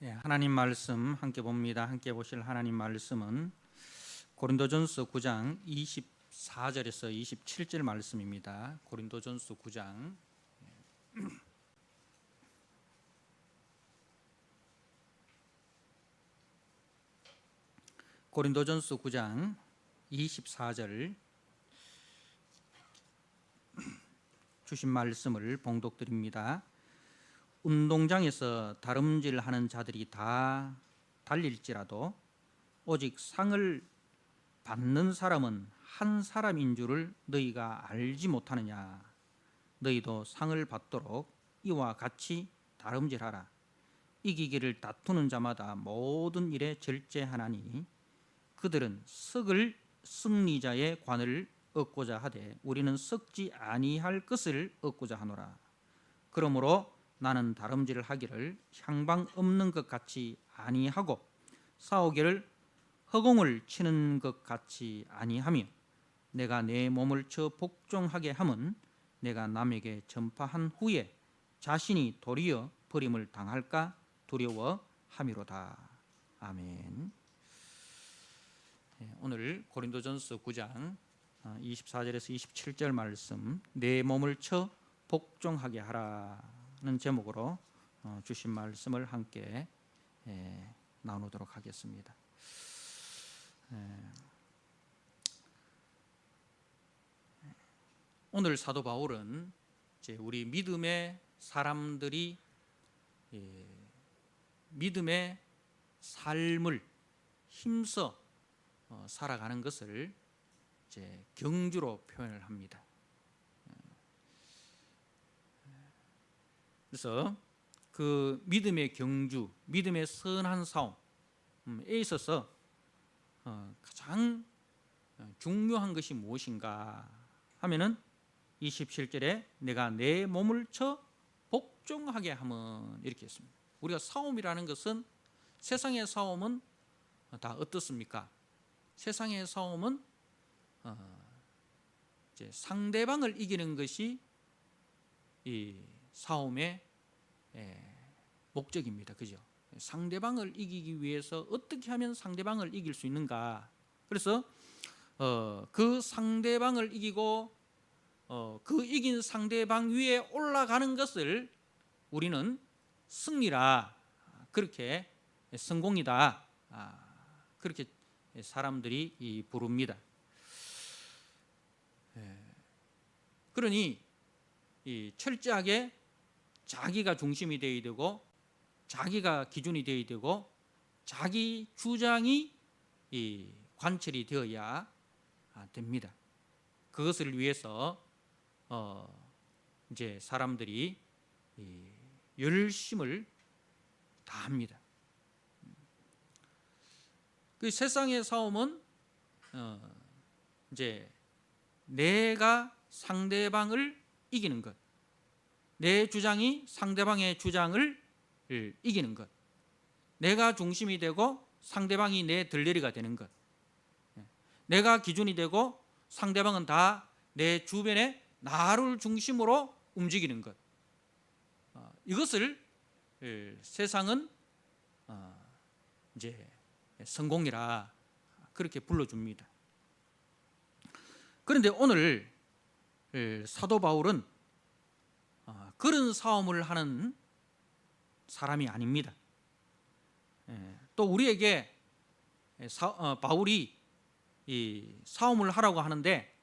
하나님 말씀 함께 봅니다. 함께 보실 하나님 말씀은 고린도전서 9장 24절에서 27절 말씀입니다. 고린도전서 9장 고린도전서 9장 24절 주신 말씀을 봉독드립니다. 운동장에서 다름질하는 자들이 다 달릴지라도 오직 상을 받는 사람은 한 사람인 줄을 너희가 알지 못하느냐. 너희도 상을 받도록 이와 같이 다름질하라. 이기기를 다투는 자마다 모든 일에 절제하나니 그들은 썩을 승리자의 관을 얻고자 하되 우리는 썩지 아니할 것을 얻고자 하노라. 그러므로 나는 다름질을 하기를 향방 없는 것 같이 아니하고 싸우기를 허공을 치는 것 같이 아니하며 내가 내 몸을 쳐 복종하게 함은 내가 남에게 전파한 후에 자신이 도리어 버림을 당할까 두려워함이로다. 아멘. 오늘 고린도전서 9장 24절에서 27절 말씀, 내 몸을 쳐 복종하게 하라는 제목으로 주신 말씀을 함께 나누도록 하겠습니다. 오늘 사도 바울은 이제 우리 믿음의 사람들이 믿음의 삶을 힘써 살아가는 것을 이제 경주로 표현을 합니다. 그래서 그 믿음의 경주, 믿음의 선한 싸움에 있어서 가장 중요한 것이 무엇인가 하면은 27절에 내가 내 몸을 쳐 복종하게 함은 이렇게 했습니다. 우리가 싸움이라는 것은 세상의 싸움은 다 어떻습니까? 세상의 싸움은 이제 상대방을 이기는 것이 이 싸움의 목적입니다. 그죠? 상대방을 이기기 위해서 어떻게 하면 상대방을 이길 수 있는가? 그래서 그 상대방을 이기고 그 이긴 상대방 위에 올라가는 것을 우리는 승리라, 그렇게 성공이다, 그렇게 사람들이 부릅니다. 그러니 이 철저하게 자기가 중심이 되어야 되고 자기가 기준이 되어야 되고 자기 주장이 관철이 되어야 됩니다. 그것을 위해서 이제 사람들이 열심을 다합니다. 그 세상의 싸움은 이제 내가 상대방을 이기는 것, 내 주장이 상대방의 주장을 이기는 것, 내가 중심이 되고 상대방이 내 들레리가 되는 것, 내가 기준이 되고 상대방은 다 내 주변에 나를 중심으로 움직이는 것, 이것을 세상은 이제 성공이라 그렇게 불러줍니다. 그런데 오늘 사도 바울은 그런 싸움을 하는 사람이 아닙니다. 또 우리에게 바울이 이 싸움을 하라고 하는데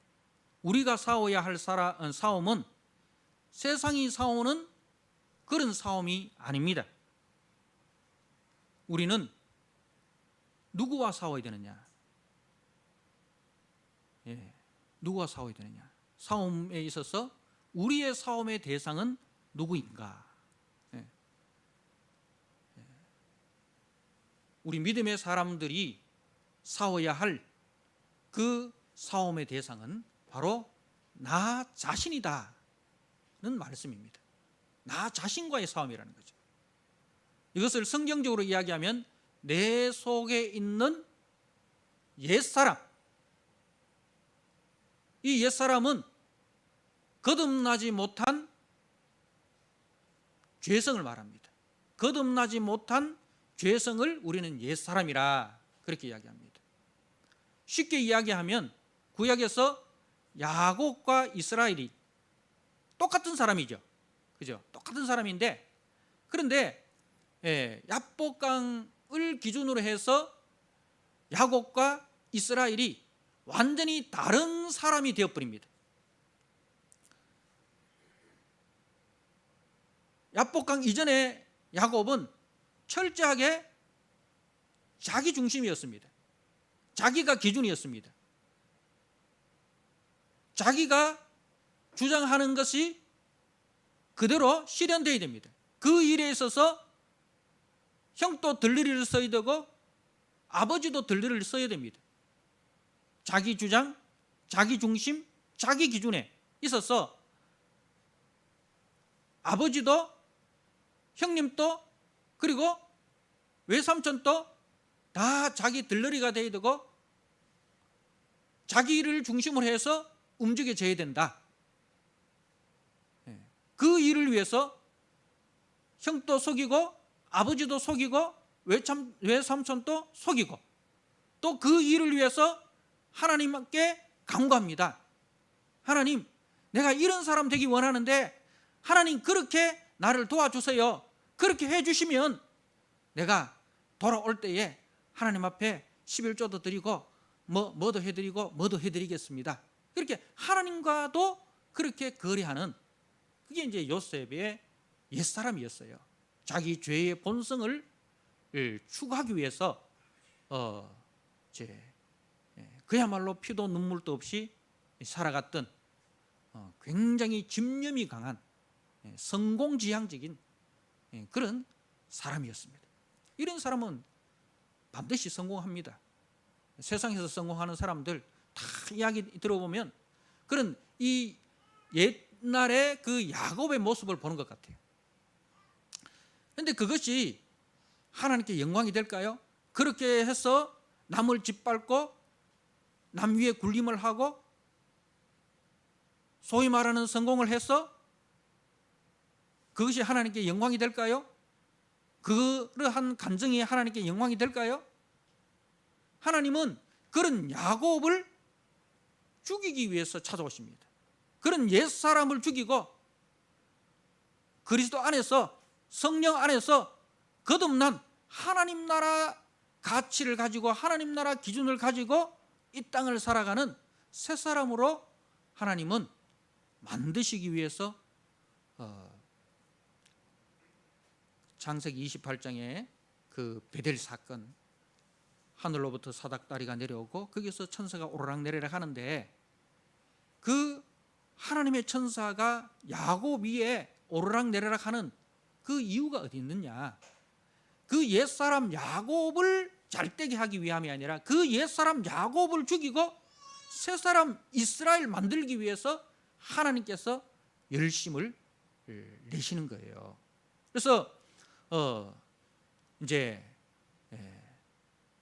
우리가 싸워야 할 싸움은 세상이 싸우는 그런 싸움이 아닙니다. 우리는 누구와 싸워야 되느냐? 누구와 싸워야 되느냐? 싸움에 있어서 우리의 싸움의 대상은 누구인가? 우리 믿음의 사람들이 싸워야 할 그 싸움의 대상은 바로 나 자신이다는 말씀입니다. 나 자신과의 싸움이라는 거죠. 이것을 성경적으로 이야기하면 내 속에 있는 옛사람, 이 옛사람은 거듭나지 못한 죄성을 말합니다. 거듭나지 못한 죄성을 우리는 옛사람이라 그렇게 이야기합니다. 쉽게 이야기하면 구약에서 야곱과 이스라엘이 똑같은 사람이죠. 그죠? 똑같은 사람인데, 그런데 야복강을 기준으로 해서 야곱과 이스라엘이 완전히 다른 사람이 되어버립니다. 야복강 이전에 야곱은 철저하게 자기 중심이었습니다. 자기가 기준이었습니다. 자기가 주장하는 것이 그대로 실현되어야 됩니다. 그 일에 있어서 형도 들러리를 써야 되고 아버지도 들러리를 써야 됩니다. 자기 주장, 자기 중심, 자기 기준에 있어서 아버지도 형님도 그리고 외삼촌도 다 자기 들러리가 되어야 되고 자기를 중심으로 해서 움직여져야 된다. 그 일을 위해서 형도 속이고 아버지도 속이고 외삼촌도 속이고 또 그 일을 위해서 하나님께 간구합니다. 하나님, 내가 이런 사람 되기 원하는데 하나님 그렇게 나를 도와주세요. 그렇게 해주시면 내가 돌아올 때에 하나님 앞에 11조도 드리고 뭐도 해드리고 뭐도 해드리겠습니다. 그렇게 하나님과도 그렇게 거래하는, 그게 이제 요셉의 옛사람이었어요. 자기 죄의 본성을 추구하기 위해서 그야말로 피도 눈물도 없이 살아갔던 굉장히 집념이 강한 성공지향적인 그런 사람이었습니다. 이런 사람은 반드시 성공합니다. 세상에서 성공하는 사람들 다 이야기 들어보면 그런 이 옛날의 그 야곱의 모습을 보는 것 같아요. 그런데 그것이 하나님께 영광이 될까요? 그렇게 해서 남을 짓밟고 남 위에 군림을 하고 소위 말하는 성공을 해서 그것이 하나님께 영광이 될까요? 그러한 간증이 하나님께 영광이 될까요? 하나님은 그런 야곱을 죽이기 위해서 찾아오십니다. 그런 옛사람을 죽이고 그리스도 안에서, 성령 안에서 거듭난 하나님 나라 가치를 가지고 하나님 나라 기준을 가지고 이 땅을 살아가는 새 사람으로 하나님은 만드시기 위해서 창세기 28장에 그 베델 사건, 하늘로부터 사닥다리가 내려오고 거기서 천사가 오르락내리락 하는데 그 하나님의 천사가 야곱 위에 오르락내리락 하는 그 이유가 어디 있느냐? 그 옛사람 야곱을 잘되게 하기 위함이 아니라 그 옛사람 야곱을 죽이고 새사람 이스라엘 만들기 위해서 하나님께서 열심을 내시는 거예요. 그래서 이제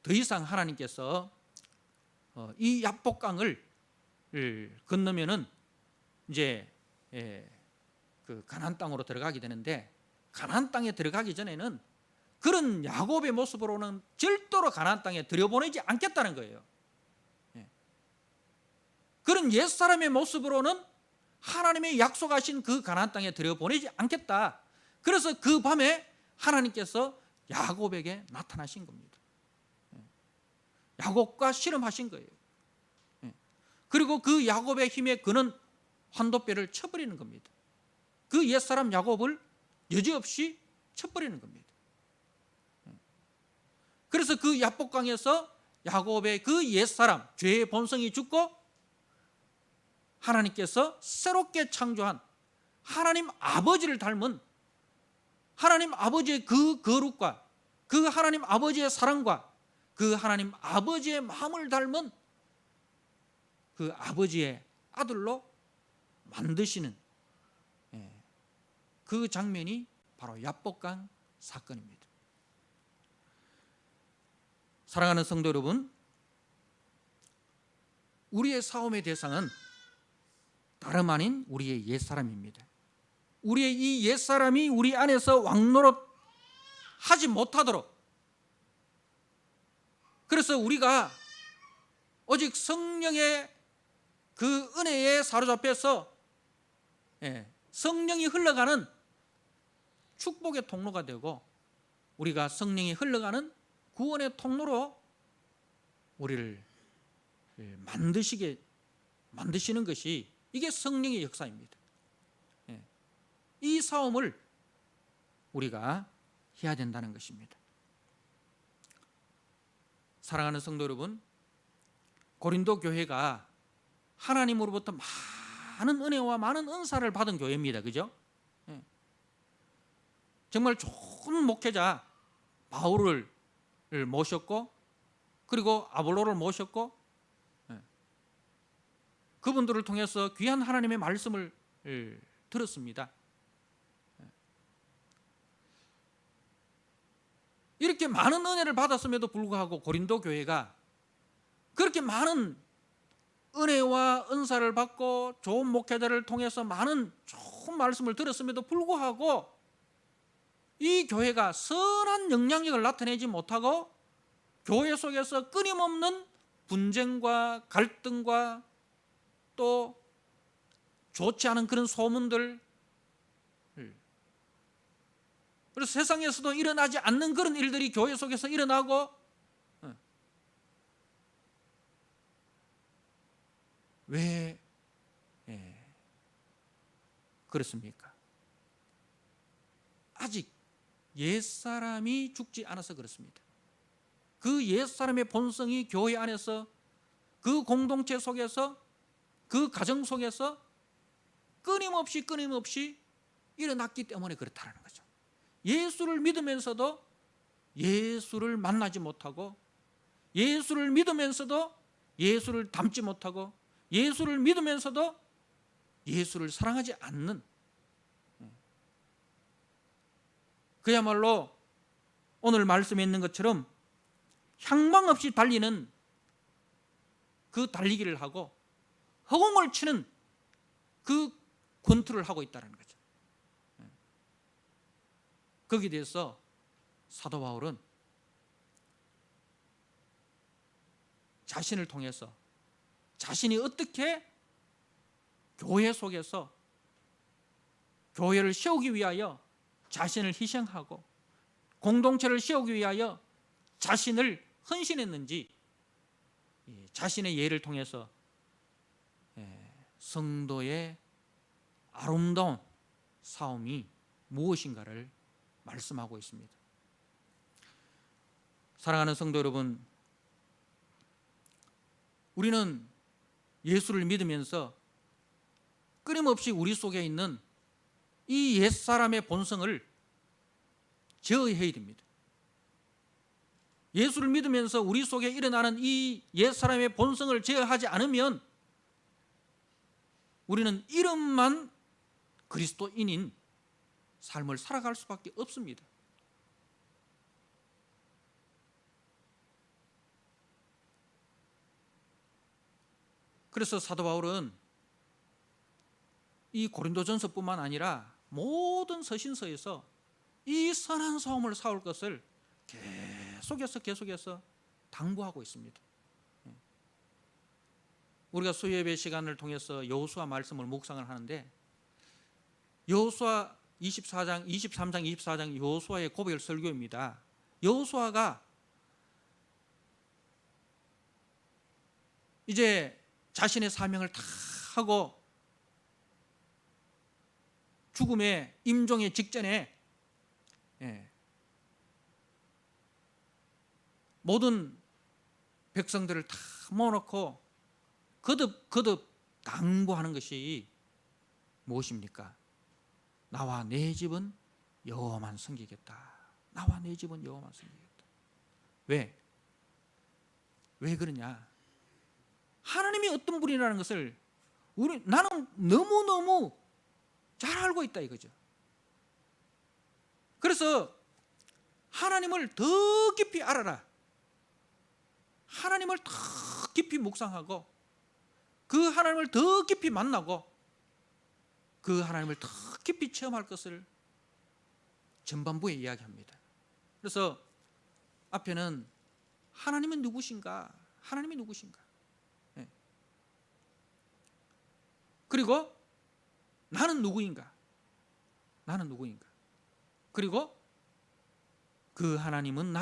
더 이상 하나님께서 이 야복강을 건너면은 이제 그 가나안 땅으로 들어가게 되는데, 가나안 땅에 들어가기 전에는 그런 야곱의 모습으로는 절대로 가나안 땅에 들여보내지 않겠다는 거예요. 그런 옛사람의 모습으로는 하나님의 약속하신 그 가나안 땅에 들여보내지 않겠다. 그래서 그 밤에 하나님께서 야곱에게 나타나신 겁니다. 야곱과 씨름하신 거예요. 그리고 그 야곱의 힘에 그는 환도뼈를 쳐버리는 겁니다. 그 옛사람 야곱을 여지없이 쳐버리는 겁니다. 그래서 그 야복강에서 야곱의 그 옛사람, 죄의 본성이 죽고 하나님께서 새롭게 창조한 하나님 아버지를 닮은, 하나님 아버지의 그 거룩과 그 하나님 아버지의 사랑과 그 하나님 아버지의 마음을 닮은 그 아버지의 아들로 만드시는 그 장면이 바로 야복강 사건입니다. 사랑하는 성도 여러분, 우리의 싸움의 대상은 다름 아닌 우리의 옛사람입니다. 우리의 이 옛사람이 우리 안에서 왕노릇 하지 못하도록 그래서 우리가 오직 성령의 그 은혜에 사로잡혀서 성령이 흘러가는 축복의 통로가 되고, 우리가 성령이 흘러가는 구원의 통로로 우리를 만드시는 것이, 이게 성령의 역사입니다. 이 싸움을 우리가 해야 된다는 것입니다. 사랑하는 성도 여러분, 고린도 교회가 하나님으로부터 많은 은혜와 많은 은사를 받은 교회입니다. 그죠? 정말 좋은 목회자 바울을 모셨고, 그리고 아볼로를 모셨고, 그분들을 통해서 귀한 하나님의 말씀을 들었습니다. 이렇게 많은 은혜를 받았음에도 불구하고 고린도 교회가 그렇게 많은 은혜와 은사를 받고 좋은 목회자를 통해서 많은 좋은 말씀을 들었음에도 불구하고 이 교회가 선한 영향력을 나타내지 못하고 교회 속에서 끊임없는 분쟁과 갈등과 또 좋지 않은 그런 소문들, 그래서 세상에서도 일어나지 않는 그런 일들이 교회 속에서 일어나고, 왜 그렇습니까? 아직 옛사람이 죽지 않아서 그렇습니다. 그 옛사람의 본성이 교회 안에서, 그 공동체 속에서, 그 가정 속에서 끊임없이 일어났기 때문에 그렇다는 거죠. 예수를 믿으면서도 예수를 만나지 못하고, 예수를 믿으면서도 예수를 닮지 못하고, 예수를 믿으면서도 예수를 사랑하지 않는, 그야말로 오늘 말씀에 있는 것처럼 향방 없이 달리는 그 달리기를 하고 허공을 치는 그 권투를 하고 있다는 거죠. 거기에 대해서 사도 바울은 자신을 통해서, 자신이 어떻게 교회 속에서 교회를 세우기 위하여 자신을 희생하고 공동체를 세우기 위하여 자신을 헌신했는지, 자신의 예를 통해서 성도의 아름다운 싸움이 무엇인가를 말씀하고 있습니다. 사랑하는 성도 여러분, 우리는 예수를 믿으면서 끊임없이 우리 속에 있는 이 옛사람의 본성을 제어해야 됩니다. 예수를 믿으면서 우리 속에 일어나는 이 옛사람의 본성을 제어하지 않으면 우리는 이름만 그리스도인인 삶을 살아갈 수밖에 없습니다. 그래서 사도 바울은 이 고린도전서뿐만 아니라 모든 서신서에서 이 선한 싸움을 싸울 것을 계속해서 당부하고 있습니다. 우리가 수요예배 시간을 통해서 여호수아 말씀을 묵상을 하는데, 여호수아 23장 24장 여호수아의 고별 설교입니다. 여호수아가 이제 자신의 사명을 다 하고 죽음의 임종의 직전에 모든 백성들을 다 모아놓고 거듭 당부하는 것이 무엇입니까? 나와 내 집은 여호와만 섬기겠다. 나와 내 집은 여호와만 섬기겠다. 왜 그러냐? 하나님이 어떤 분이라는 것을 나는 너무너무 잘 알고 있다 이거죠. 그래서 하나님을 더 깊이 알아라. 하나님을 더 깊이 묵상하고 그 하나님을 더 깊이 만나고 그 하나님을 더 깊이 체험할 것을 전반부에 이야기합니다. 그래서 앞에는 하나님은 누구신가? 하나님이 누구신가? 예. 그리고 나는 누구인가? 나는 누구인가? 그리고 그 하나님은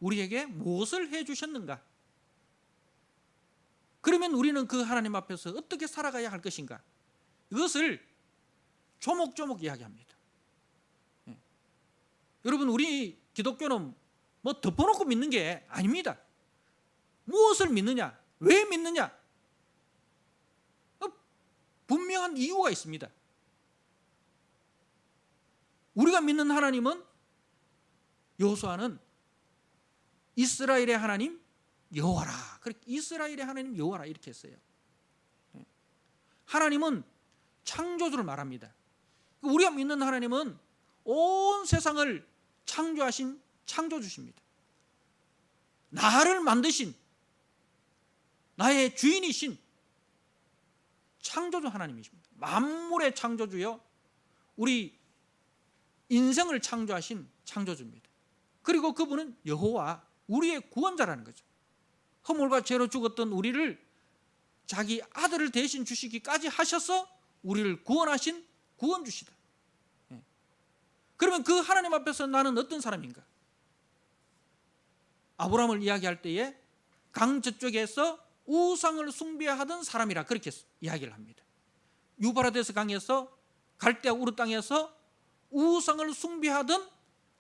우리에게 무엇을 해주셨는가? 그러면 우리는 그 하나님 앞에서 어떻게 살아가야 할 것인가? 이것을 조목조목 이야기합니다. 예. 여러분, 우리 기독교는 뭐 덮어놓고 믿는 게 아닙니다. 무엇을 믿느냐? 왜 믿느냐? 분명한 이유가 있습니다. 우리가 믿는 하나님은, 여호수아는 이스라엘의 하나님 여호와라. 이스라엘의 하나님 여호와라 이렇게 했어요. 하나님은 창조주를 말합니다. 우리가 믿는 하나님은 온 세상을 창조하신 창조주십니다. 나를 만드신, 나의 주인이신 창조주 하나님이십니다. 만물의 창조주요, 우리 인생을 창조하신 창조주입니다. 그리고 그분은 여호와, 우리의 구원자라는 거죠. 허물과 죄로 죽었던 우리를 자기 아들을 대신 주시기까지 하셔서 우리를 구원하신 구원주시다. 그러면 그 하나님 앞에서 나는 어떤 사람인가? 아브라함을 이야기할 때에 강 저쪽에서 우상을 숭배하던 사람이라 그렇게 이야기를 합니다. 유브라데스 강에서, 갈대아 우르 땅에서 우상을 숭배하던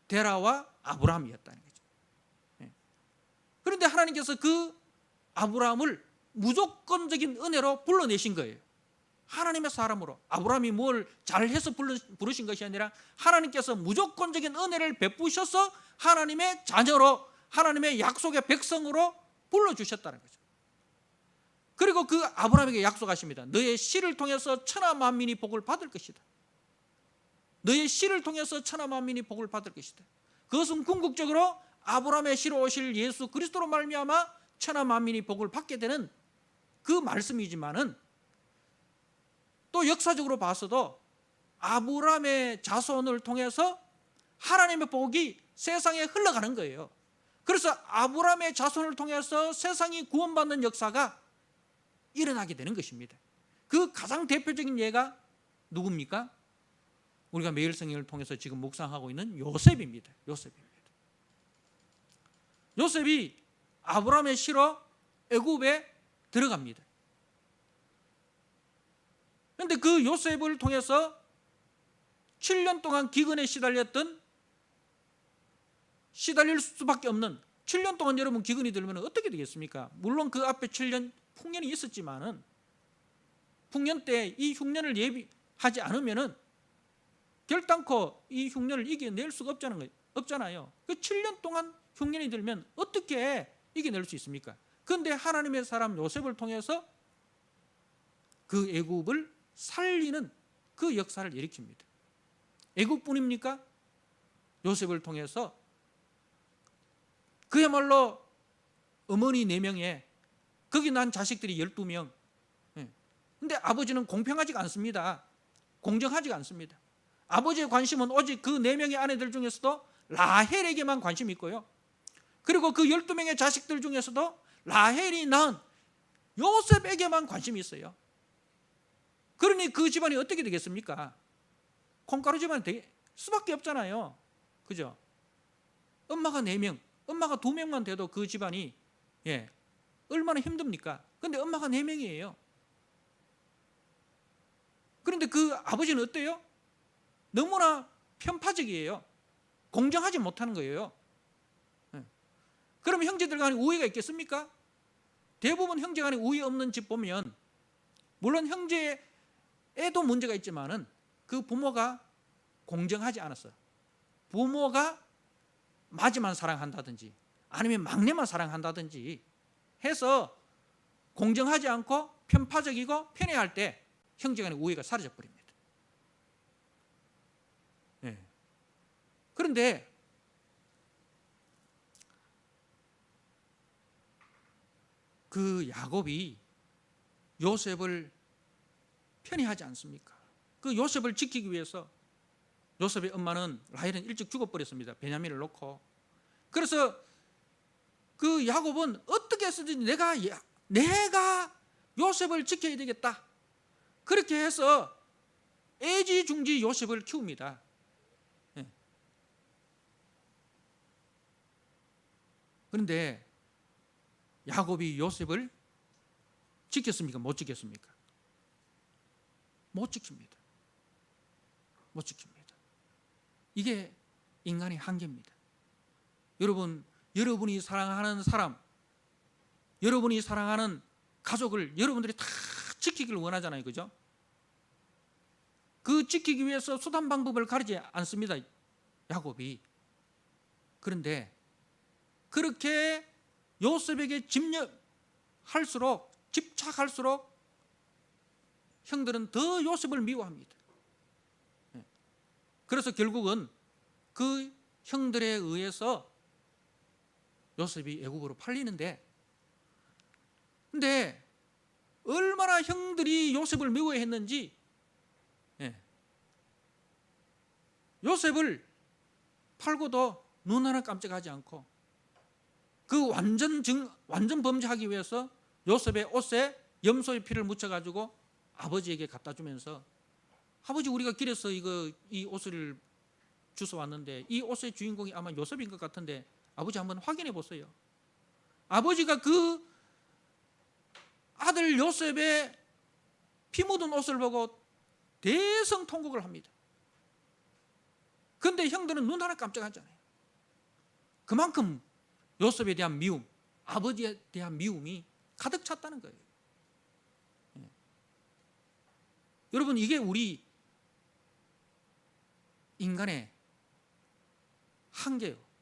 데라와 아브라함이었다는 거죠. 그런데 하나님께서 그 아브라함을 무조건적인 은혜로 불러내신 거예요. 하나님의 사람으로. 아브라함이 뭘 잘해서 부르신 것이 아니라 하나님께서 무조건적인 은혜를 베푸셔서 하나님의 자녀로, 하나님의 약속의 백성으로 불러주셨다는 거죠. 그리고 그 아브라함에게 약속하십니다. 너의 씨를 통해서 천하 만민이 복을 받을 것이다. 너의 씨를 통해서 천하 만민이 복을 받을 것이다. 그것은 궁극적으로 아브라함의 씨로 오실 예수 그리스도로 말미암아 천하 만민이 복을 받게 되는 그 말씀이지만은, 또 역사적으로 봐서도 아브라함의 자손을 통해서 하나님의 복이 세상에 흘러가는 거예요. 그래서 아브라함의 자손을 통해서 세상이 구원받는 역사가 일어나게 되는 것입니다. 그 가장 대표적인 예가 누굽니까? 우리가 매일 성경을 통해서 지금 묵상하고 있는 요셉입니다. 요셉이 아브라함의 씨로 애굽에 들어갑니다. 그런데 그 요셉을 통해서 7년 동안 기근에 시달릴 수밖에 없는, 7년 동안 여러분 기근이 들면 어떻게 되겠습니까? 물론 그 앞에 7년 풍년이 있었지만은, 풍년 때 이 흉년을 예비하지 않으면은 결단코 이 흉년을 이겨낼 수가 없잖아요. 그 7년 동안 흉년이 들면 어떻게 이겨낼 수 있습니까? 그런데 하나님의 사람 요셉을 통해서 그 애굽을 살리는 그 역사를 일으킵니다. 애굽뿐입니까? 요셉을 통해서 그야말로 어머니 4명에 거기 난 자식들이 12명. 그런데 아버지는 공평하지가 않습니다. 공정하지가 않습니다. 아버지의 관심은 오직 그 4명의 아내들 중에서도 라헬에게만 관심이 있고요. 그리고 그 12명의 자식들 중에서도 라헬이 낳은 요셉에게만 관심이 있어요. 그러니 그 집안이 어떻게 되겠습니까? 콩가루 집안이 될 수밖에 없잖아요. 그죠? 엄마가 4명, 엄마가 2명만 돼도 그 집안이 얼마나 힘듭니까? 그런데 엄마가 4명이에요. 그런데 그 아버지는 어때요? 너무나 편파적이에요. 공정하지 못하는 거예요. 그럼 형제들 간에 우애가 있겠습니까? 대부분 형제 간에 우애 없는 집 보면, 물론 형제에도 문제가 있지만은 그 부모가 공정하지 않았어요. 부모가 마지만 사랑한다든지 아니면 막내만 사랑한다든지 해서 공정하지 않고 편파적이고 편애할 때 형제 간의 우애가 사라져 버립니다. 그런데 그 야곱이 요셉을 편애하지 않습니까? 그 요셉을 지키기 위해서, 요셉의 엄마는 라헬은 일찍 죽어버렸습니다. 베냐민을 놓고. 그래서 그 야곱은 어떻게 해서든지 내가 요셉을 지켜야 되겠다. 그렇게 해서 애지중지 요셉을 키웁니다. 예. 그런데 야곱이 요셉을 지켰습니까? 못 지켰습니까? 못 지킵니다. 못 지킵니다. 이게 인간의 한계입니다. 여러분이 사랑하는 사람, 여러분이 사랑하는 가족을 여러분들이 다 지키기를 원하잖아요. 그죠? 그 지키기 위해서 수단 방법을 가리지 않습니다. 야곱이. 그런데 그렇게 요셉에게 집착할수록 형들은 더 요셉을 미워합니다. 그래서 결국은 그 형들에 의해서 요셉이 애굽으로 팔리는데, 근데 얼마나 형들이 요셉을 미워했는지, 요셉을 팔고도 눈 하나 깜짝하지 않고 그 완전 범죄하기 위해서 요셉의 옷에 염소의 피를 묻혀가지고 아버지에게 갖다 주면서, 아버지, 우리가 길에서 이 옷을 주워 왔는데 이 옷의 주인공이 아마 요셉인 것 같은데 아버지 한번 확인해 보세요. 아버지가 그 아들 요셉의 피 묻은 옷을 보고 대성통곡을 합니다. 그런데 형들은 눈 하나 깜짝하잖아요. 그만큼 요셉에 대한 미움, 아버지에 대한 미움이 가득 찼다는 거예요. 여러분, 이게 우리 인간의 한계예요.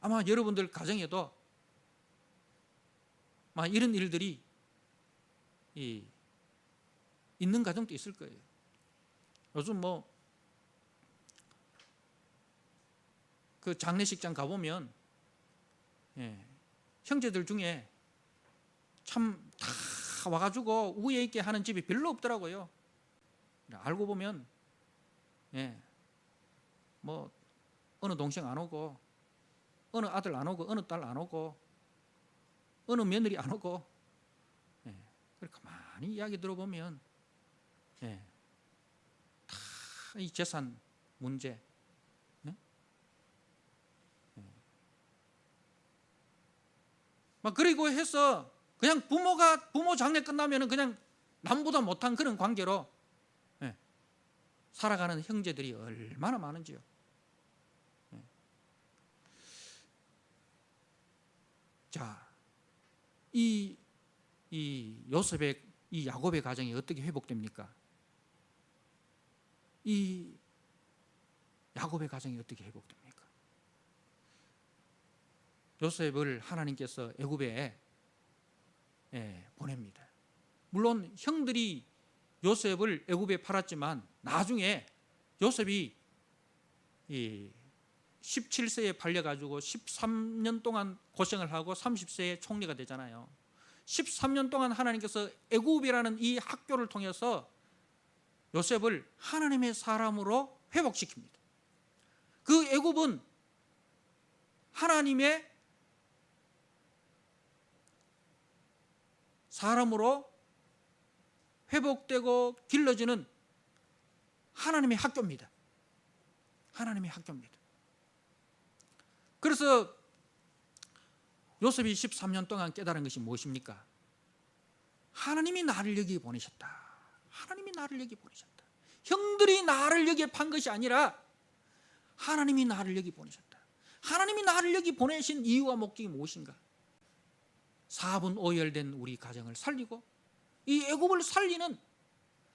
아마 여러분들 가정에도 이런 일들이 있는 가정도 있을 거예요. 요즘 그 장례식장 가보면 형제들 중에 참 다 와가지고 우애 있게 하는 집이 별로 없더라고요. 알고 보면 어느 동생 안 오고, 어느 아들 안 오고, 어느 딸 안 오고, 어느 며느리 안 오고, 그렇게 많이 이야기 들어보면 다 이 재산 문제, 그리고 해서 그냥 부모 장례 끝나면은 그냥 남보다 못한 그런 관계로 살아가는 형제들이 얼마나 많은지요. 자, 이 요셉의, 이 야곱의 가정이 어떻게 회복됩니까? 이 야곱의 가정이 어떻게 회복됩니까? 요셉을 하나님께서 애굽에 보냅니다. 물론 형들이 요셉을 애굽에 팔았지만 나중에 요셉이 17세에 팔려가지고 13년 동안 고생을 하고 30세에 총리가 되잖아요. 13년 동안 하나님께서 애굽이라는 이 학교를 통해서 요셉을 하나님의 사람으로 회복시킵니다. 그 애굽은 하나님의 사람으로 회복되고 길러지는 하나님의 학교입니다. 하나님의 학교입니다. 그래서 요셉이 13년 동안 깨달은 것이 무엇입니까? 하나님이 나를 여기 보내셨다. 하나님이 나를 여기 보내셨다. 형들이 나를 여기에 판 것이 아니라 하나님이 나를 여기 보내셨다. 하나님이 나를 여기 보내신 이유와 목적이 무엇인가? 4분 5열된 우리 가정을 살리고 이 애굽을 살리는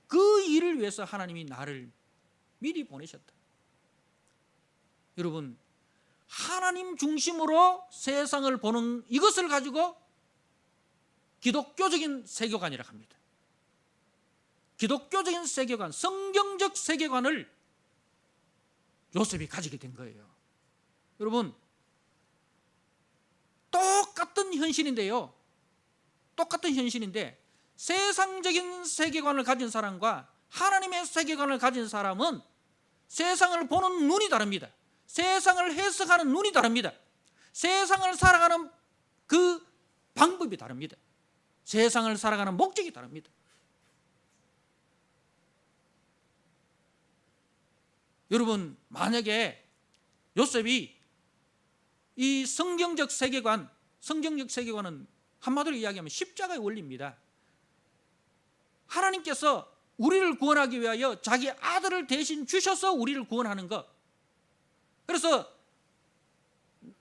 그 일을 위해서 하나님이 나를 미리 보내셨다. 여러분, 하나님 중심으로 세상을 보는 이것을 가지고 기독교적인 세계관이라고 합니다. 기독교적인 세계관, 성경적 세계관을 요셉이 가지게 된 거예요. 여러분, 똑같은 현실인데요. 똑같은 현실인데 세상적인 세계관을 가진 사람과 하나님의 세계관을 가진 사람은 세상을 보는 눈이 다릅니다. 세상을 해석하는 눈이 다릅니다. 세상을 살아가는 그 방법이 다릅니다. 세상을 살아가는 목적이 다릅니다. 여러분, 만약에 요셉이 이 성경적 세계관은 한마디로 이야기하면 십자가의 원리입니다. 하나님께서 우리를 구원하기 위하여 자기 아들을 대신 주셔서 우리를 구원하는 것. 그래서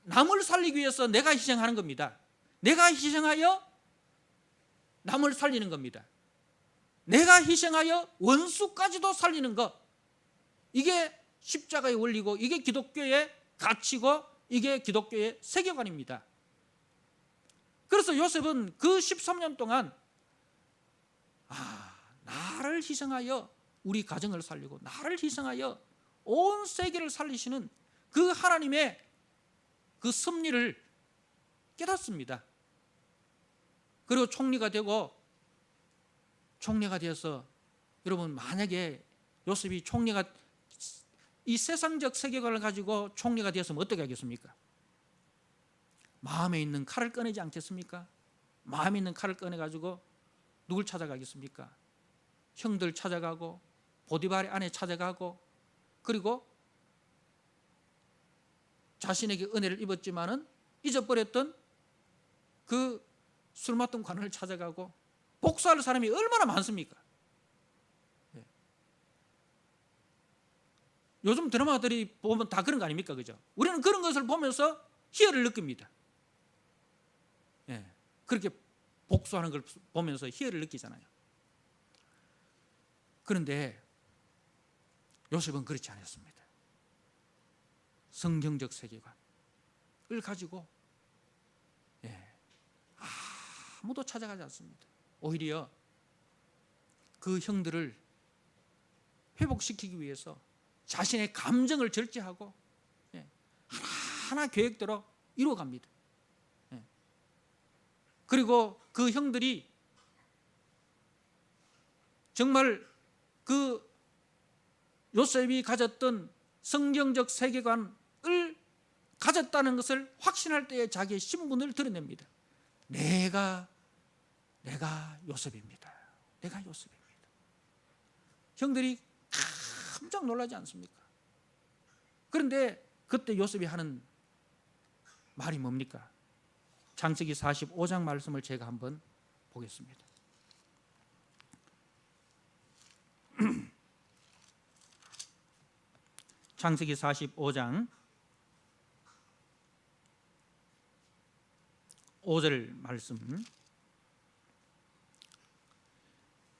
남을 살리기 위해서 내가 희생하는 겁니다. 내가 희생하여 남을 살리는 겁니다. 내가 희생하여 원수까지도 살리는 것. 이게 십자가의 원리고, 이게 기독교의 가치고, 이게 기독교의 세계관입니다. 그래서 요셉은 그 13년 동안 나를 희생하여 우리 가정을 살리고, 나를 희생하여 온 세계를 살리시는 그 하나님의 그 섭리를 깨닫습니다. 그리고 총리가 되어서, 여러분, 만약에 요셉이 이 세상적 세계관을 가지고 총리가 되었으면 어떻게 하겠습니까? 마음에 있는 칼을 꺼내지 않겠습니까? 마음에 있는 칼을 꺼내가지고 누굴 찾아가겠습니까? 형들 찾아가고, 보디발의 아내 찾아가고, 그리고 자신에게 은혜를 입었지만은 잊어버렸던 그 술 맡던 관원을 찾아가고, 복수할 사람이 얼마나 많습니까? 요즘 드라마들이 보면 다 그런 거 아닙니까? 그죠? 우리는 그런 것을 보면서 희열을 느낍니다. 그렇게 복수하는 걸 보면서 희열을 느끼잖아요. 그런데 요셉은 그렇지 않았습니다. 성경적 세계관을 가지고 아무도 찾아가지 않습니다. 오히려 그 형들을 회복시키기 위해서 자신의 감정을 절제하고 하나하나 계획대로 이루어갑니다. 그리고 그 형들이 정말 그 요셉이 가졌던 성경적 세계관을 가졌다는 것을 확신할 때에 자기의 신분을 드러냅니다. 내가 요셉입니다. 내가 요셉입니다. 형들이 깜짝 놀라지 않습니까? 그런데 그때 요셉이 하는 말이 뭡니까? 창세기 45장 말씀을 제가 한번 보겠습니다. 창세기 45장 5절 말씀.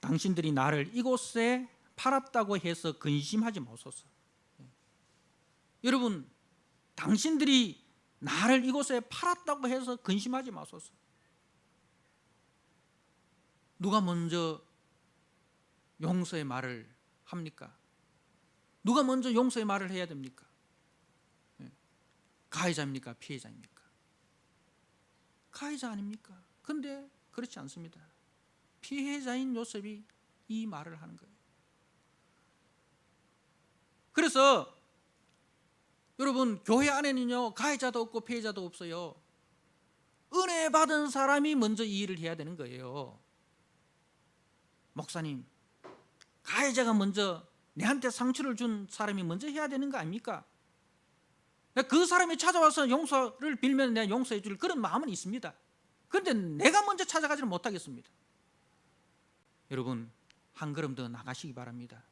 당신들이 나를 이곳에 팔았다고 해서 근심하지 마소서. 여러분, 당신들이 나를 이곳에 팔았다고 해서 근심하지 마소서. 누가 먼저 용서의 말을 합니까? 누가 먼저 용서의 말을 해야 됩니까? 가해자입니까? 피해자입니까? 가해자 아닙니까? 그런데 그렇지 않습니다. 피해자인 요셉이 이 말을 하는 거예요. 그래서 여러분, 교회 안에는요, 가해자도 없고 피해자도 없어요. 은혜 받은 사람이 먼저 이 일을 해야 되는 거예요. 목사님, 가해자가 먼저, 내한테 상처를 준 사람이 먼저 해야 되는 거 아닙니까? 그 사람이 찾아와서 용서를 빌면 내가 용서해 줄 그런 마음은 있습니다. 그런데 내가 먼저 찾아가지는 못하겠습니다. 여러분, 한 걸음 더 나가시기 바랍니다.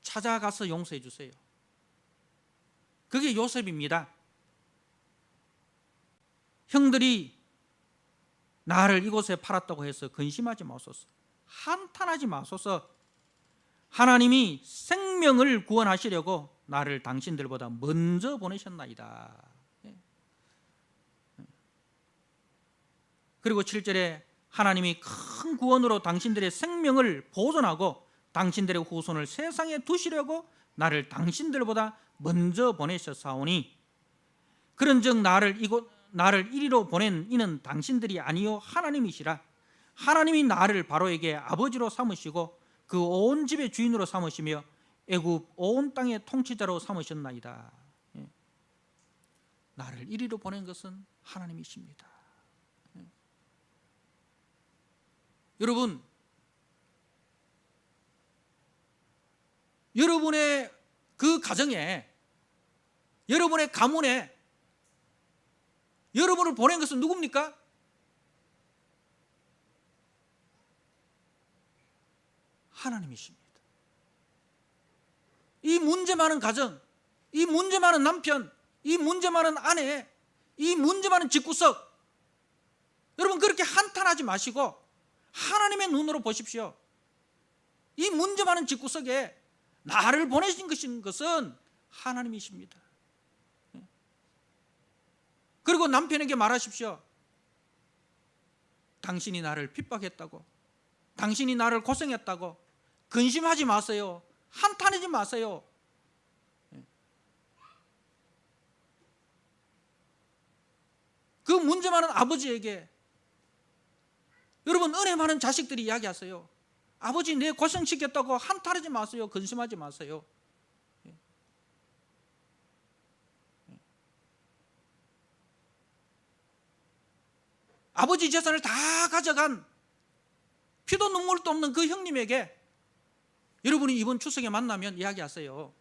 찾아가서 용서해 주세요. 그게 요셉입니다. 형들이 나를 이곳에 팔았다고 해서 근심하지 마소서. 한탄하지 마소서. 하나님이 생명을 구원하시려고 나를 당신들보다 먼저 보내셨나이다. 그리고 7절에 하나님이 큰 구원으로 당신들의 생명을 보존하고 당신들의 후손을 세상에 두시려고 나를 당신들보다 먼저 보내셨사오니 그런즉 나를 이리로 보낸 이는 당신들이 아니요 하나님이시라. 하나님이 나를 바로에게 아버지로 삼으시고 그 온 집의 주인으로 삼으시며 애굽 온 땅의 통치자로 삼으셨나이다. 예. 나를 이리로 보낸 것은 하나님이십니다. 예. 여러분, 여러분의 그 가정에, 여러분의 가문에 여러분을 보낸 것은 누굽니까? 하나님이십니다. 이 문제 많은 가정, 이 문제 많은 남편, 이 문제 많은 아내, 이 문제 많은 집구석, 여러분 그렇게 한탄하지 마시고 하나님의 눈으로 보십시오. 이 문제 많은 집구석에 나를 보내신 것은 하나님이십니다. 그리고 남편에게 말하십시오. 당신이 나를 핍박했다고, 당신이 나를 고생했다고 근심하지 마세요. 한탄하지 마세요. 그 문제 많은 아버지에게, 여러분 은혜 많은 자식들이 이야기하세요. 아버지 내 고생시켰다고 한탄하지 마세요. 근심하지 마세요. 아버지 재산을 다 가져간 피도 눈물도 없는 그 형님에게 여러분이 이번 추석에 만나면 이야기하세요.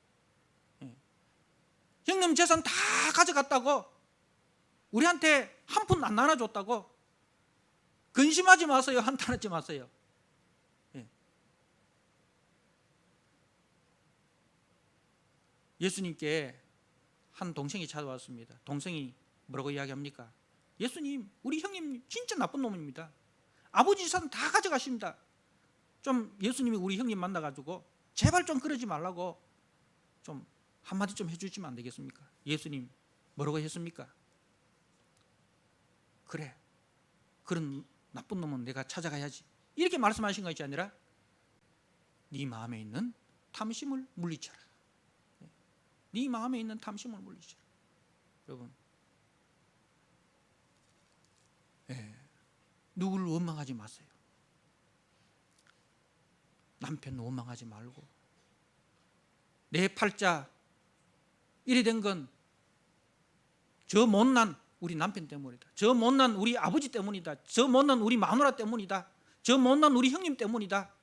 형님 재산 다 가져갔다고, 우리한테 한 푼 안 나눠줬다고 근심하지 마세요. 한탄하지 마세요. 예수님께 한 동생이 찾아왔습니다. 동생이 뭐라고 이야기합니까? 예수님, 우리 형님 진짜 나쁜 놈입니다. 아버지 재산 다 가져가십니다. 좀 예수님이 우리 형님 만나가지고 제발 좀 그러지 말라고 좀 한마디 좀 해주시면 안 되겠습니까? 예수님 뭐라고 했습니까? 그래, 그런 나쁜 놈은 내가 찾아가야지, 이렇게 말씀하신 것이 아니라 네 마음에 있는 탐심을 물리쳐라. 네 마음에 있는 탐심을 물리쳐라. 여러분, 누구를 원망하지 마세요. 남편 원망하지 말고, 내 팔자 이래 된 건 저 못난 우리 남편 때문이다, 저 못난 우리 아버지 때문이다, 저 못난 우리 마누라 때문이다, 저 못난 우리 형님 때문이다.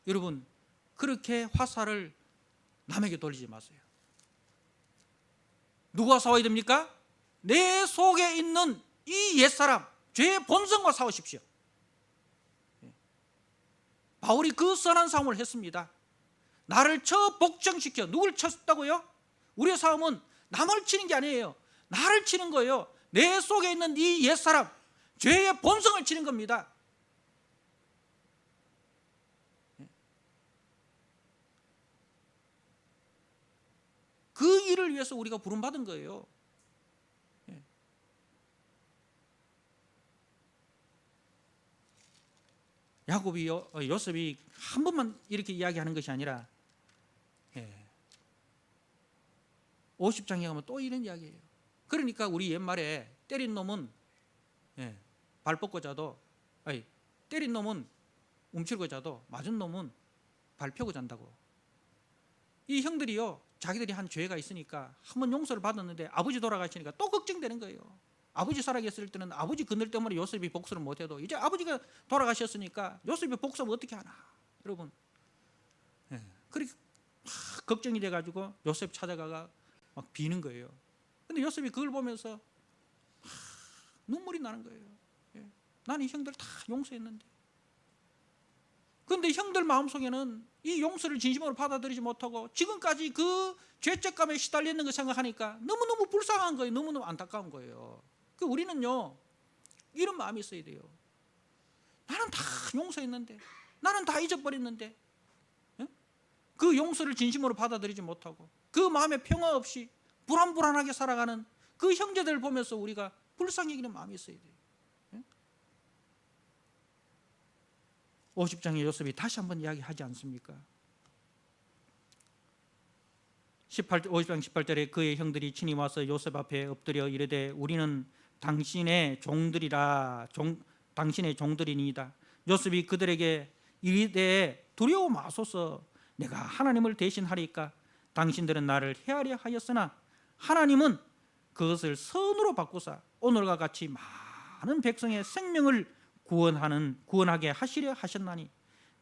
여러분 그렇게 화살을 남에게 돌리지 마세요. 누가 싸워야 됩니까? 내 속에 있는 이 옛사람, 죄의 본성과 싸우십시오. 바울이 그 선한 싸움을 했습니다. 나를 쳐 복종시켜. 누굴 쳤다고요? 우리의 싸움은 남을 치는 게 아니에요. 나를 치는 거예요. 내 속에 있는 이 옛사람, 죄의 본성을 치는 겁니다. 그 일을 위해서 우리가 부름받은 거예요. 야곱이 요셉이 한 번만 이렇게 이야기하는 것이 아니라 50장에 가면 또 이런 이야기예요. 그러니까 우리 옛말에 때린 놈은 발 뻗고 자도, 아니 때린 놈은 움츠리고 자도 맞은 놈은 발 펴고 잔다고. 이 형들이요, 자기들이 한 죄가 있으니까 한번 용서를 받았는데 아버지 돌아가시니까 또 걱정되는 거예요. 아버지 살아계실 때는 아버지 그늘 때문에 요셉이 복수를 못해도 이제 아버지가 돌아가셨으니까 요셉이 복수하면 어떻게 하나. 여러분 그렇게 걱정이 돼가지고 요셉 찾아가가 막 비는 거예요. 근데 요셉이 그걸 보면서 눈물이 나는 거예요. 나는 이 형들 다 용서했는데. 그런데 형들 마음속에는 이 용서를 진심으로 받아들이지 못하고 지금까지 그 죄책감에 시달리는 거 생각하니까 너무너무 불쌍한 거예요. 너무너무 안타까운 거예요. 우리는요 이런 마음이 있어야 돼요. 나는 다 용서했는데, 나는 다 잊어버렸는데, 그 용서를 진심으로 받아들이지 못하고 그 마음에 평화 없이 불안불안하게 살아가는 그 형제들을 보면서 우리가 불쌍히 여기는 마음이 있어야 돼요. 50장의 요셉이 다시 한번 이야기하지 않습니까? 50장 18절에 그의 형들이 친히 와서 요셉 앞에 엎드려 이르되 우리는 당신의 종들이라, 당신의 종들이니이다. 요셉이 그들에게 이르되 두려워 마소서, 내가 하나님을 대신하리까 당신들은 나를 헤아려 하였으나 하나님은 그것을 선으로 바꾸사 오늘과 같이 많은 백성의 생명을 구원하게 하시려 하셨나니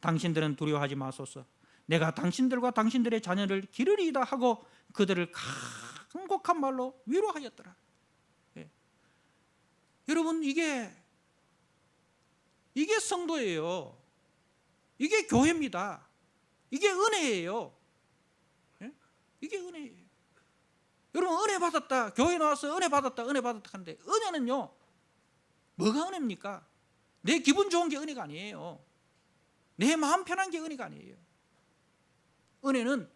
당신들은 두려워하지 마소서. 내가 당신들과 당신들의 자녀를 기르리이다 하고 그들을 간곡한 말로 위로하였더라. 예. 여러분, 이게 성도예요. 이게 교회입니다. 이게 은혜예요. 예? 이게 은혜예요. 여러분, 은혜 받았다, 교회 나와서 은혜 받았다 하는데, 은혜는요, 뭐가 은혜입니까? 내 기분 좋은 게 은혜가 아니에요. 내 마음 편한 게 은혜가 아니에요. 은혜는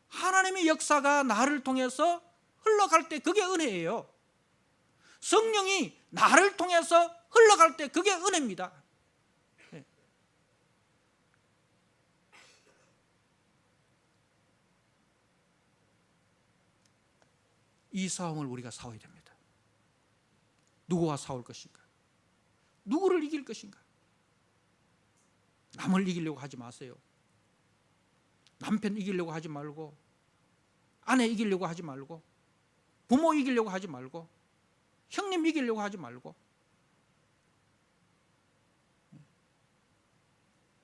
하나님의 역사가 나를 통해서 흘러갈 때 그게 은혜예요. 성령이 나를 통해서 흘러갈 때 그게 은혜입니다. 네. 이 싸움을 우리가 싸워야 됩니다. 누구와 싸울 것인가? 누구를 이길 것인가? 남을 이기려고 하지 마세요. 남편 이기려고 하지 말고, 아내 이기려고 하지 말고, 부모 이기려고 하지 말고, 형님 이기려고 하지 말고,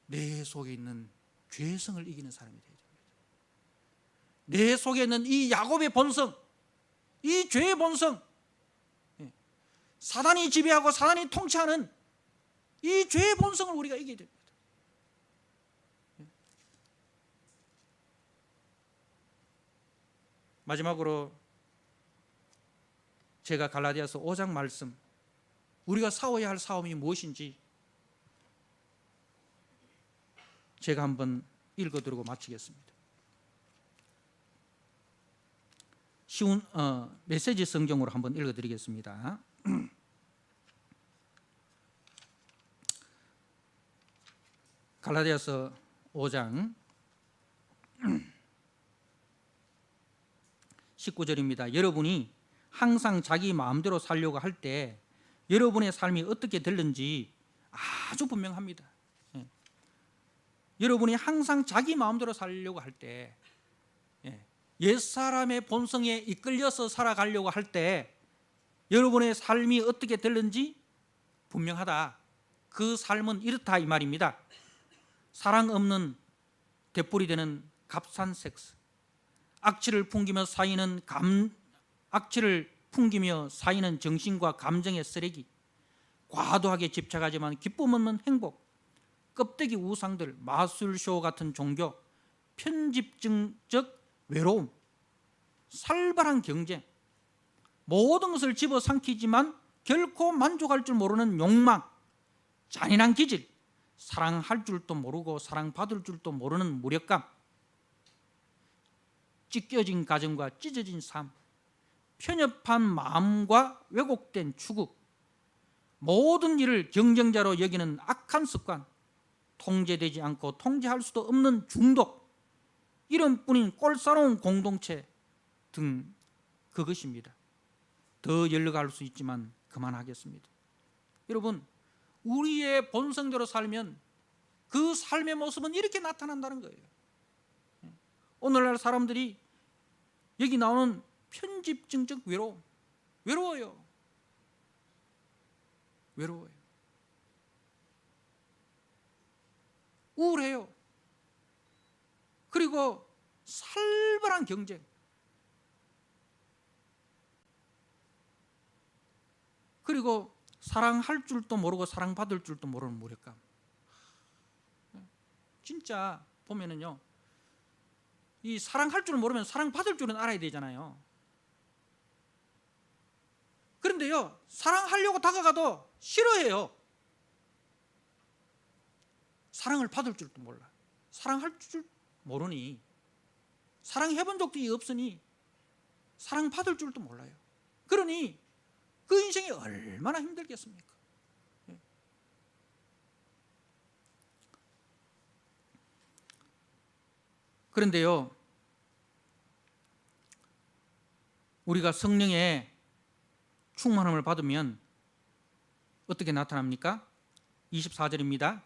내 속에 있는 죄성을 이기는 사람이 되어야 됩니다. 내 속에 있는 이 야곱의 본성, 이 죄의 본성, 사단이 지배하고 사단이 통치하는 이 죄의 본성을 우리가 이겨야 됩니다. 마지막으로 제가 갈라디아서 5장 말씀, 우리가 싸워야 할 싸움이 무엇인지 제가 한번 읽어드리고 마치겠습니다. 쉬운 메시지 성경으로 한번 읽어드리겠습니다. 갈라디아서 5장 19절입니다. 여러분이 항상 자기 마음대로 살려고 할 때 여러분의 삶이 어떻게 될는지 아주 분명합니다. 여러분이 항상 자기 마음대로 살려고 할 때, 옛사람의 본성에 이끌려서 살아가려고 할 때 여러분의 삶이 어떻게 될는지 분명하다. 그 삶은 이렇다 이 말입니다. 사랑 없는 되풀이 되는 값싼 섹스, 악취를 풍기며 쌓이는 정신과 감정의 쓰레기, 과도하게 집착하지만 기쁨 없는 행복, 껍데기 우상들, 마술쇼 같은 종교, 편집증적 외로움, 살벌한 경쟁, 모든 것을 집어삼키지만 결코 만족할 줄 모르는 욕망, 잔인한 기질, 사랑할 줄도 모르고 사랑받을 줄도 모르는 무력감, 찢겨진 가정과 찢어진 삶, 편협한 마음과 왜곡된 추구, 모든 일을 경쟁자로 여기는 악한 습관, 통제되지 않고 통제할 수도 없는 중독, 이름뿐인 꼴사로운 공동체 등 그것입니다. 더 열러갈 수 있지만 그만하겠습니다. 여러분, 우리의 본성대로 살면 그 삶의 모습은 이렇게 나타난다는 거예요. 오늘날 사람들이 여기 나오는 편집증적 외로워요. 우울해요. 그리고 살벌한 경쟁, 그리고 사랑할 줄도 모르고 사랑받을 줄도 모르는 무력감. 진짜 보면은요, 이 사랑할 줄 모르면 사랑받을 줄은 알아야 되잖아요. 그런데요, 사랑하려고 다가가도 싫어해요. 사랑을 받을 줄도 몰라. 사랑할 줄 모르니, 사랑해본 적도 없으니 사랑받을 줄도 몰라요. 그러니 그 인생이 얼마나 힘들겠습니까? 그런데요, 우리가 성령의 충만함을 받으면 어떻게 나타납니까? 24절입니다.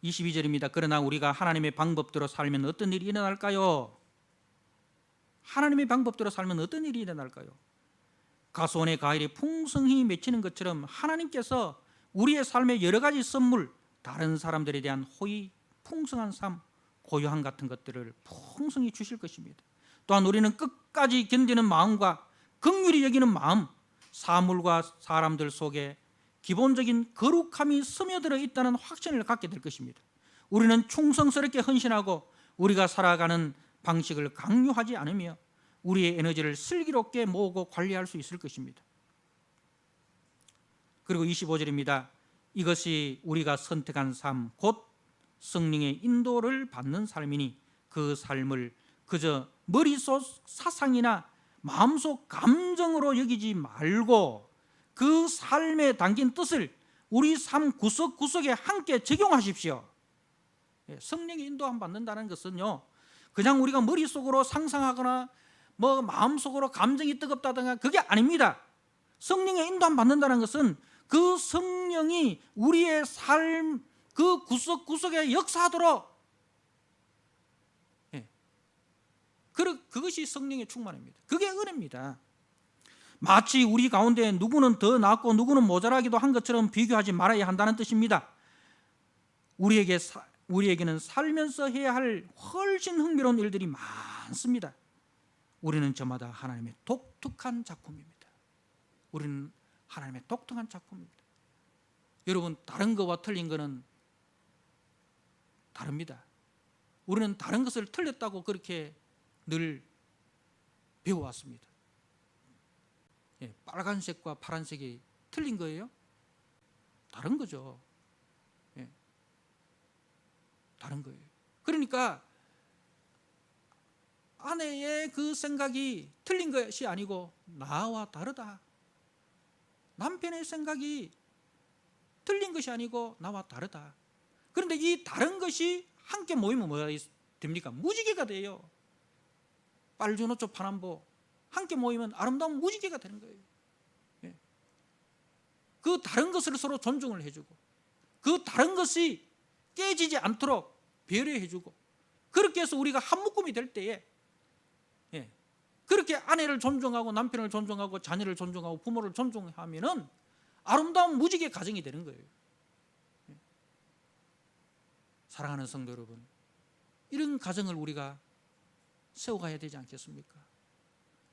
22절입니다. 그러나 우리가 하나님의 방법대로 살면 어떤 일이 일어날까요? 하나님의 방법대로 살면 어떤 일이 일어날까요? 가수원의 과일이 풍성히 맺히는 것처럼 하나님께서 우리의 삶의 여러 가지 선물, 다른 사람들에 대한 호의, 풍성한 삶, 고요함 같은 것들을 풍성히 주실 것입니다. 또한 우리는 끝까지 견디는 마음과 긍휼히 여기는 마음, 사물과 사람들 속에 기본적인 거룩함이 스며들어 있다는 확신을 갖게 될 것입니다. 우리는 충성스럽게 헌신하고 우리가 살아가는 방식을 강요하지 않으며 우리의 에너지를 슬기롭게 모으고 관리할 수 있을 것입니다. 그리고 25절입니다. 이것이 우리가 선택한 삶, 곧 성령의 인도를 받는 삶이니 그 삶을 그저 머릿속 사상이나 마음속 감정으로 여기지 말고 그 삶에 담긴 뜻을 우리 삶 구석구석에 함께 적용하십시오. 성령의 인도함 받는다는 것은요, 그냥 우리가 머릿속으로 상상하거나 마음속으로 감정이 뜨겁다든가 그게 아닙니다. 성령의 인도함 받는다는 것은 그 성령이 우리의 삶 그 구석구석에 역사하도록, 그것이 성령의 충만입니다. 그게 은혜입니다. 마치 우리 가운데 누구는 더 낫고 누구는 모자라기도 한 것처럼 비교하지 말아야 한다는 뜻입니다. 우리에게는 살면서 해야 할 훨씬 흥미로운 일들이 많습니다. 우리는 저마다 하나님의 독특한 작품입니다. 우리는 하나님의 독특한 작품입니다. 여러분, 다른 거와 틀린 거는 다릅니다. 우리는 다른 것을 틀렸다고 그렇게 늘 배워왔습니다. 빨간색과 파란색이 틀린 거예요? 다른 거죠. 다른 거예요. 그러니까 아내의 그 생각이 틀린 것이 아니고 나와 다르다. 남편의 생각이 틀린 것이 아니고 나와 다르다. 그런데 이 다른 것이 함께 모이면 뭐가 됩니까? 무지개가 돼요. 빨주노초 파남보 함께 모이면 아름다운 무지개가 되는 거예요. 그 다른 것을 서로 존중을 해주고 그 다른 것이 깨지지 않도록 배려해주고, 그렇게 해서 우리가 한 묶음이 될 때에 그렇게 아내를 존중하고 남편을 존중하고 자녀를 존중하고 부모를 존중하면은 아름다운 무지개 가정이 되는 거예요. 사랑하는 성도 여러분, 이런 가정을 우리가 세워가야 되지 않겠습니까?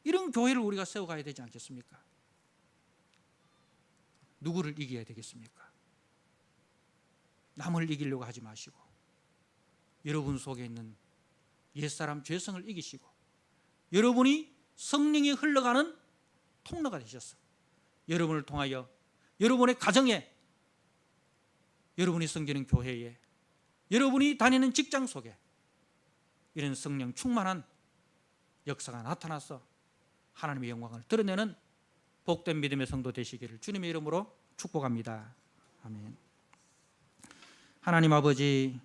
이런 교회를 우리가 세워가야 되지 않겠습니까? 누구를 이겨야 되겠습니까? 남을 이기려고 하지 마시고 여러분 속에 있는 옛사람 죄성을 이기시고 여러분이 성령이 흘러가는 통로가 되셨어. 여러분을 통하여 여러분의 가정에, 여러분이 섬기는 교회에, 여러분이 다니는 직장 속에 이런 성령 충만한 역사가 나타나서 하나님의 영광을 드러내는 복된 믿음의 성도 되시기를 주님의 이름으로 축복합니다. 아멘. 하나님 아버지,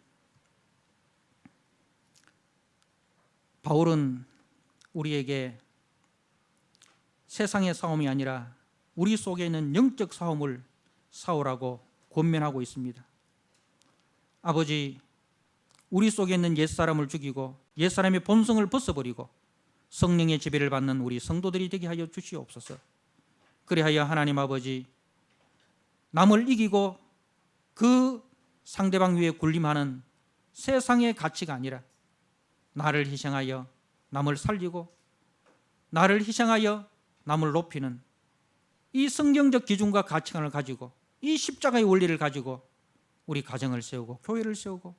바울은 우리에게 세상의 싸움이 아니라 우리 속에 있는 영적 싸움을 싸우라고 권면하고 있습니다. 아버지, 우리 속에 있는 옛사람을 죽이고 옛사람의 본성을 벗어버리고 성령의 지배를 받는 우리 성도들이 되게 하여 주시옵소서. 그리하여 하나님 아버지, 남을 이기고 그 상대방 위에 군림하는 세상의 가치가 아니라 나를 희생하여 남을 살리고 나를 희생하여 남을 높이는 이 성경적 기준과 가치관을 가지고 이 십자가의 원리를 가지고 우리 가정을 세우고 교회를 세우고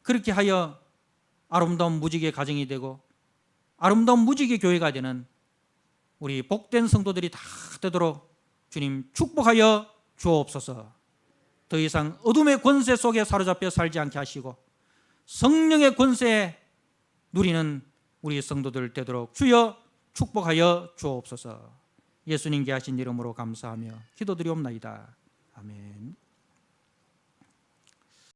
그렇게 하여 아름다운 무지개 가정이 되고 아름다운 무지개 교회가 되는 우리 복된 성도들이 다 되도록 주님 축복하여 주옵소서. 더 이상 어둠의 권세 속에 사로잡혀 살지 않게 하시고 성령의 권세에 누리는 우리 성도들 되도록 주여 축복하여 주옵소서. 예수님께 하신 이름으로 감사하며 기도드리옵나이다. 아멘.